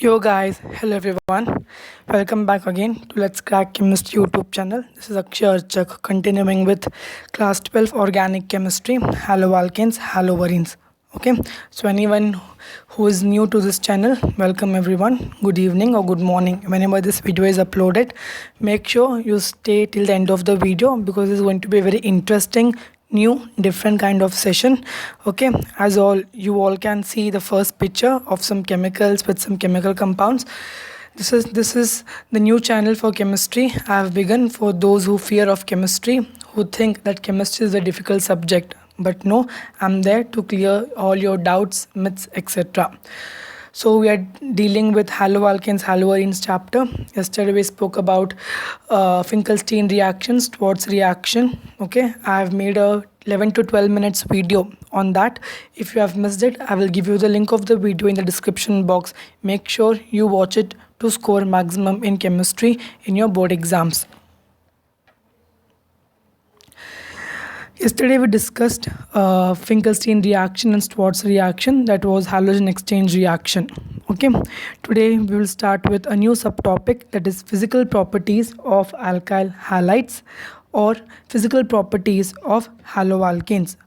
Yo guys, hello everyone. Welcome back again to Let's Crack Chemistry YouTube channel. This is Akshay Archak continuing with class 12 organic chemistry, haloalkanes, haloarenes. Okay, so anyone who is new to this channel, welcome everyone. Good evening or good morning. Whenever this video is uploaded, make sure you stay till the end of the video because it's going to be a very interesting new different kind of session. Okay, as all you all can see the first picture of some chemicals with some chemical compounds. This is the new channel for chemistry I have begun for those who fear of chemistry, who think that chemistry is a difficult subject. But no, I'm there to clear all your doubts, myths, etc. So we are dealing with haloalkanes, haloarenes chapter. Yesterday we spoke about Finkelstein reactions, Schwartz reaction. Okay, I have made a 11 to 12 minutes video on that. If you have missed it, I will give you the link of the video in the description box. Make sure you watch it to score maximum in chemistry in your board exams. Yesterday we discussed Finkelstein reaction and Schwartz reaction, that was halogen exchange reaction. Okay, today we will start with a new subtopic, that is physical properties of alkyl halides or physical properties of haloalkanes.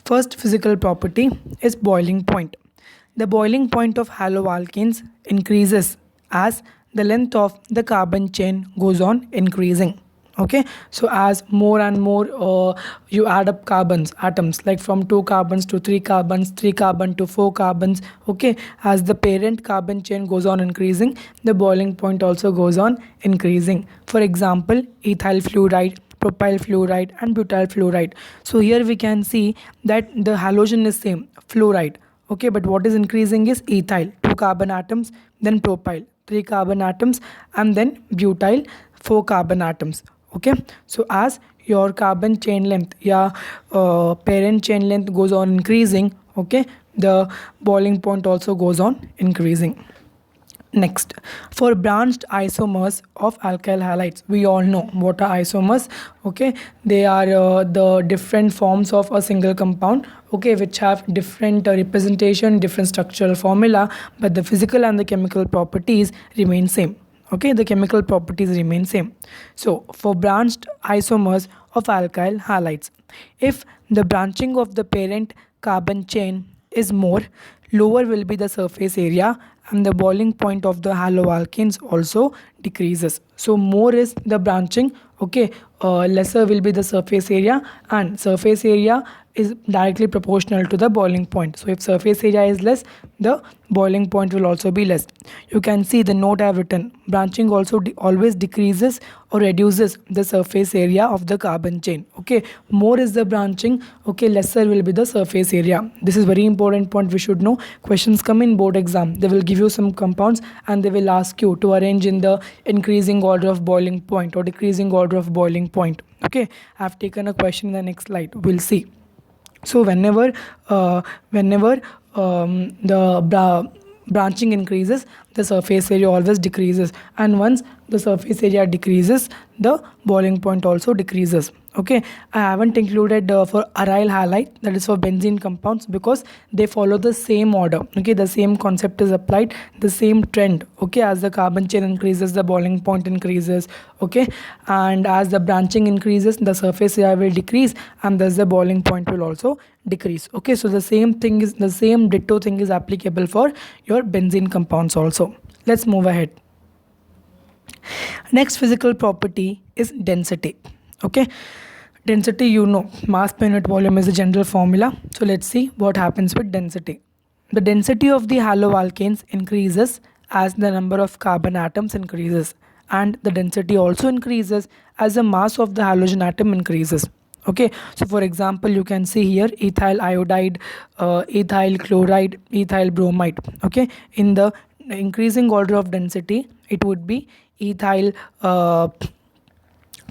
First physical property is boiling point. The boiling point of haloalkanes increases as the length of the carbon chain goes on increasing. Okay, so as more and more you add up carbons atoms, like from 2 carbons to 3 carbons, 3 carbon to 4 carbons. Okay, as the parent carbon chain goes on increasing, the boiling point also goes on increasing. For example, ethyl fluoride, propyl fluoride and butyl fluoride. So here we can see that the halogen is same, fluoride. Okay, but what is increasing is ethyl, 2 carbon atoms, then propyl, 3 carbon atoms, and then butyl, 4 carbon atoms. Okay, so as your carbon chain length, parent chain length goes on increasing, okay, the boiling point also goes on increasing. Next, for branched isomers of alkyl halides, we all know what are isomers. Okay, they are the different forms of a single compound, okay, which have different representation, different structural formula, but the physical and the chemical properties remain same. Okay, the chemical properties remain same. So for branched isomers of alkyl halides, if the branching of the parent carbon chain is more, lower will be the surface area and the boiling point of the haloalkanes also decreases. So more is the branching, okay, lesser will be the surface area, and surface area is directly proportional to the boiling point. So if surface area is less, the boiling point will also be less. You can see the note I have written, branching also always decreases or reduces the surface area of the carbon chain. Okay, more is the branching, okay, lesser will be the surface area. This is very important point we should know. Questions come in board exam, they will give you some compounds and they will ask you to arrange in the increasing order of boiling point or decreasing order of boiling point. Okay, I have taken a question in the next slide, we'll see. So whenever the branching increases, the surface area always decreases, and once the surface area decreases, the boiling point also decreases. Okay, I haven't included for aryl halide, that is for benzene compounds, because they follow the same order. Okay, the same concept is applied, the same trend. Okay, as the carbon chain increases, the boiling point increases. Okay, and as the branching increases, the surface area will decrease, and thus the boiling point will also decrease. Okay, so the same ditto thing is applicable for your benzene compounds also. Let's move ahead. Next physical property is density. Okay, density, you know, mass per unit volume is a general formula. So let's see what happens with density. The density of the haloalkanes increases as the number of carbon atoms increases, and the density also increases as the mass of the halogen atom increases. Okay, so for example, you can see here ethyl iodide, ethyl chloride, ethyl bromide. Okay, in the increasing order of density, it would be ethyl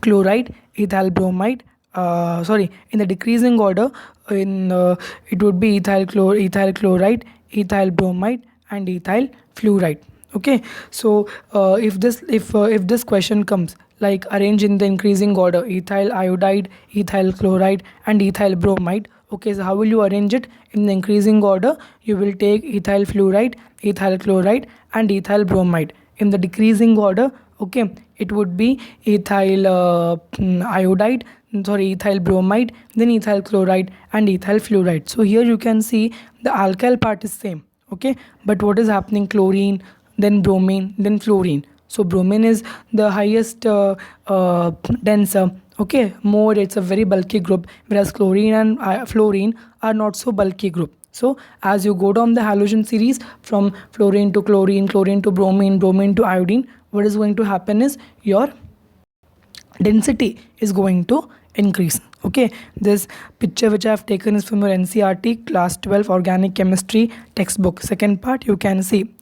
chloride, ethyl bromide. In the decreasing order, it would be ethyl chloride, ethyl bromide, and ethyl fluoride. Okay, so if this question comes, like arrange in the increasing order ethyl iodide, ethyl chloride, and ethyl bromide. Okay, so how will you arrange it? In the increasing order, you will take ethyl fluoride, ethyl chloride, and ethyl bromide. In the decreasing order, okay, it would be ethyl iodide, sorry, ethyl bromide, then ethyl chloride, and ethyl fluoride. So here you can see the alkyl part is same, okay, but what is happening? Chlorine, then bromine, then fluorine. So bromine is the highest denser, okay, more, it's a very bulky group, whereas chlorine and fluorine are not so bulky group. So as you go down the halogen series from fluorine to chlorine, chlorine to bromine, bromine to iodine, what is going to happen is your density is going to increase. Okay, this picture which I have taken is from your NCERT class 12 organic chemistry textbook, second part. You can see,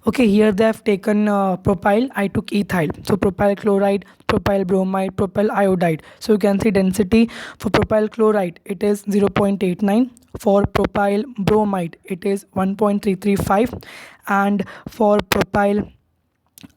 okay, here they have taken propyl, I took ethyl, so propyl chloride, propyl bromide, propyl iodide. So you can see density for propyl chloride, it is 0.89, for propyl bromide it is 1.335, and for propyl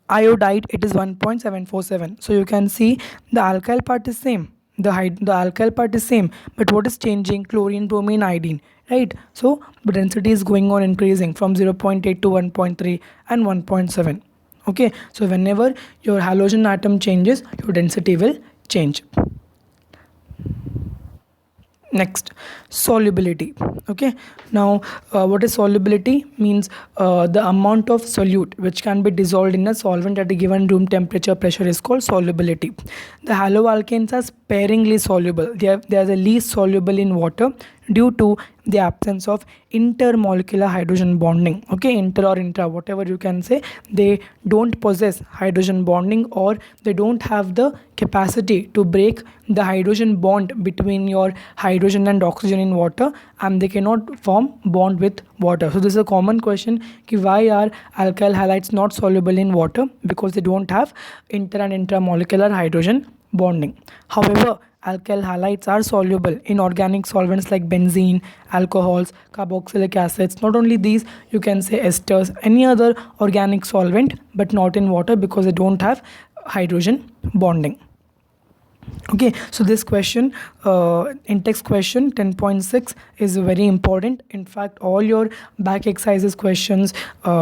iodide it is 1.747. So you can see the alkyl part is same, the alkyl part is same, but what is changing? Chlorine, bromine, iodine, right? So the density is going on increasing from 0.8 to 1.3 and 1.7. Okay, so whenever your halogen atom changes, your density will change. Next, solubility. Okay, now what is solubility? Means the amount of solute which can be dissolved in a solvent at a given room temperature pressure is called solubility. The haloalkanes are sparingly soluble, they are the least soluble in water due to the absence of intermolecular hydrogen bonding. Okay, inter or intra, whatever you can say, they don't possess hydrogen bonding, or they don't have the capacity to break the hydrogen bond between your hydrogen and oxygen in water, and they cannot form bond with water. So this is a common question ki why are alkyl halides not soluble in water? Because they don't have inter and intramolecular hydrogen bonding. However, alkyl halides are soluble in organic solvents like benzene, alcohols, carboxylic acids. Not only these, you can say esters, any other organic solvent, but not in water because they don't have hydrogen bonding. Okay, so this question, in-text question 10.6 is very important. In fact, all your back exercises questions,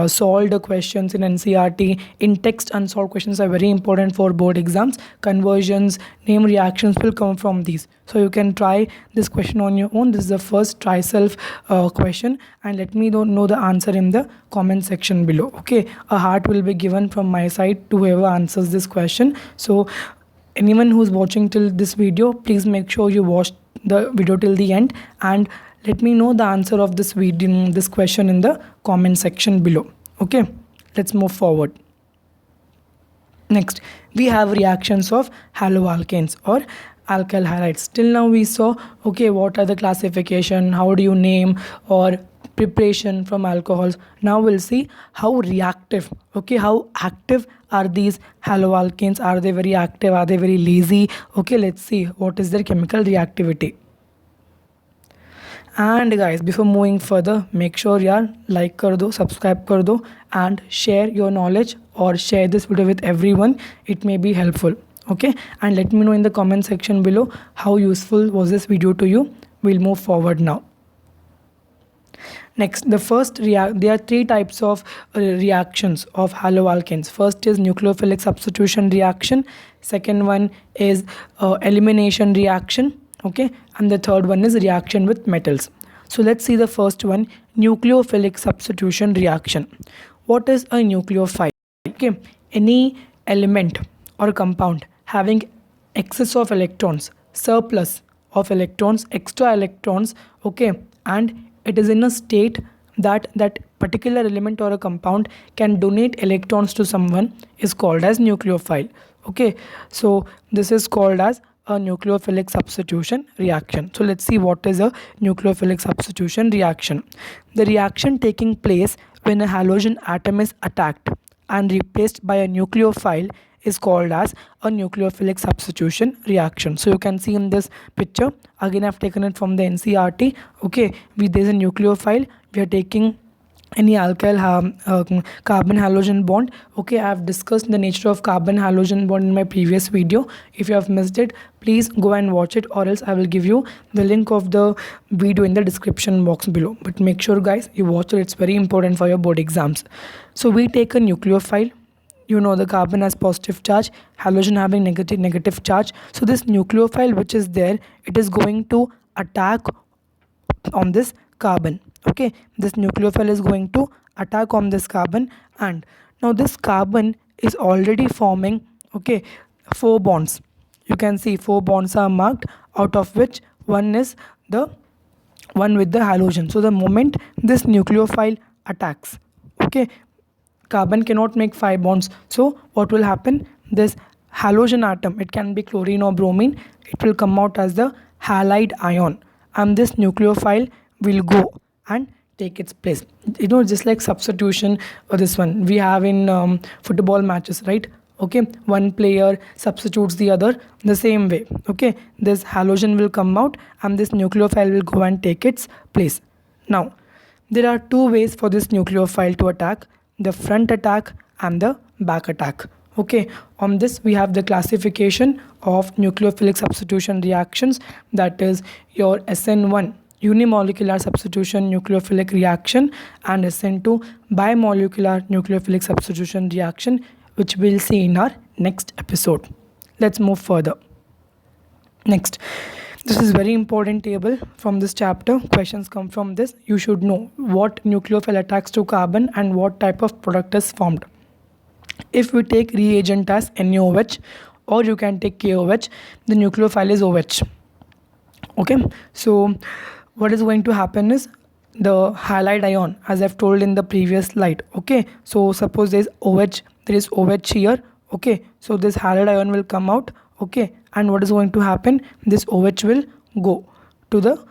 solved questions in NCERT, in-text unsolved questions are very important for board exams. Conversions, name reactions will come from these. So you can try this question on your own. This is the first try self question, and let me know the answer in the comment section below. Okay, a heart will be given from my side to whoever answers this question. So anyone who's watching till this video, please make sure you watch the video till the end and let me know the answer of this video, this question, in the comment section below. Okay, let's move forward. Next, we have reactions of haloalkanes or alkyl halides. Till now we saw, okay, what are the classification, how do you name, or preparation from alcohols. Now we'll see how reactive, okay, how active are these haloalkanes. Are they very active? Are they very lazy? Okay, let's see what is their chemical reactivity. And guys, before moving further, make sure yaar like kar do, subscribe kar do, and share your knowledge or share this video with everyone. It may be helpful. Okay, and let me know in the comment section below how useful was this video to you. We'll move forward now. Next, the first there are three types of reactions of haloalkanes. First is nucleophilic substitution reaction. Second one is elimination reaction. Okay, and the third one is reaction with metals. So let's see the first one, nucleophilic substitution reaction. What is a nucleophile? Okay, any element or compound having excess of electrons, surplus of electrons, extra electrons, okay, and it is in a state that that particular element or a compound can donate electrons to someone is called as nucleophile. Okay, so this is called as a nucleophilic substitution reaction. So let's see what is a nucleophilic substitution reaction. The reaction taking place when a halogen atom is attacked and replaced by a nucleophile is called as a nucleophilic substitution reaction. So you can see in this picture, again I've taken it from the NCERT. Okay, there's a nucleophile, we are taking any alkyl carbon halogen bond. Okay, I have discussed the nature of carbon halogen bond in my previous video. If you have missed it, please go and watch it, or else I will give you the link of the video in the description box below. But make sure guys you watch it, it's very important for your board exams. So we take a nucleophile. You know the carbon has positive charge, halogen having negative charge. So this nucleophile which is there, it is going to attack on this carbon. Okay, this nucleophile is going to attack on this carbon, and now this carbon is already forming, okay, 4 bonds. You can see 4 bonds are marked, out of which one is the one with the halogen. So the moment this nucleophile attacks, okay, carbon cannot make 5 bonds. So what will happen, this halogen atom, it can be chlorine or bromine, it will come out as the halide ion, and this nucleophile will go and take its place. Just like substitution, or this one we have in football matches, right? Okay, one player substitutes the other, the same way. Okay, this halogen will come out and this nucleophile will go and take its place. Now there are 2 ways for this nucleophile to attack: the front attack and the back attack. Okay, on this we have the classification of nucleophilic substitution reactions, that is your SN1 unimolecular substitution nucleophilic reaction and SN2 bimolecular nucleophilic substitution reaction, which we'll see in our next episode. Let's move further. Next, this is very important table from this chapter. Questions come from this. You should know what nucleophile attacks to carbon and what type of product is formed. If we take reagent as NaOH, or you can take KOH, the nucleophile is OH. Okay, so what is going to happen is the halide ion, as I've told in the previous slide. Okay, so suppose there is OH here. Okay, so this halide ion will come out. Okay, and what is going to happen, this OH will go to the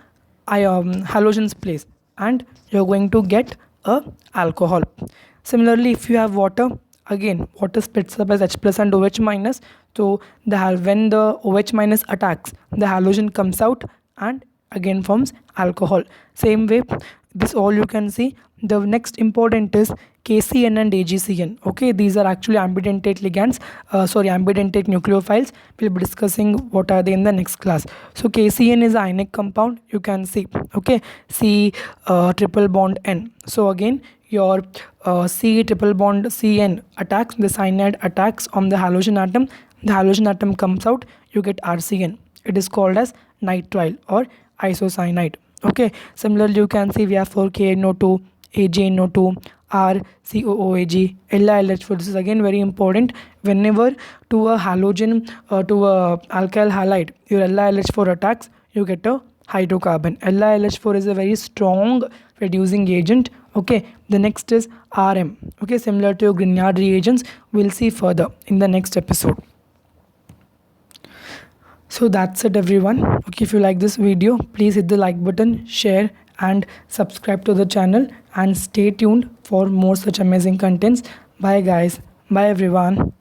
halogen's place, and you're going to get a alcohol. Similarly, if you have water, again water splits up as H plus and OH minus. So when the OH minus attacks, the halogen comes out and again forms alcohol. Same way, this all you can see. The next important is KCN and AgCN. Okay, these are actually ambidentate ligands, ambidentate nucleophiles. We'll be discussing what are they in the next class. So KCN is ionic compound, you can see. Okay, C triple bond N. So again your C triple bond CN attacks, the cyanide attacks on the halogen atom, the halogen atom comes out, you get RCN. It is called as nitrile or isocyanide. Okay, similarly you can see we have 4KNO2, AgNO2, RCOOAg, LiLH4. This is again very important. Whenever to a halogen to a alkyl halide your LiLH4 attacks, you get a hydrocarbon. LiLH4 is a very strong reducing agent. Okay, the next is RM. Okay, similar to your Grignard reagents, we'll see further in the next episode. So that's it everyone. Okay, if you like this video, please hit the like button, share and subscribe to the channel, and stay tuned for more such amazing contents. Bye guys, bye everyone.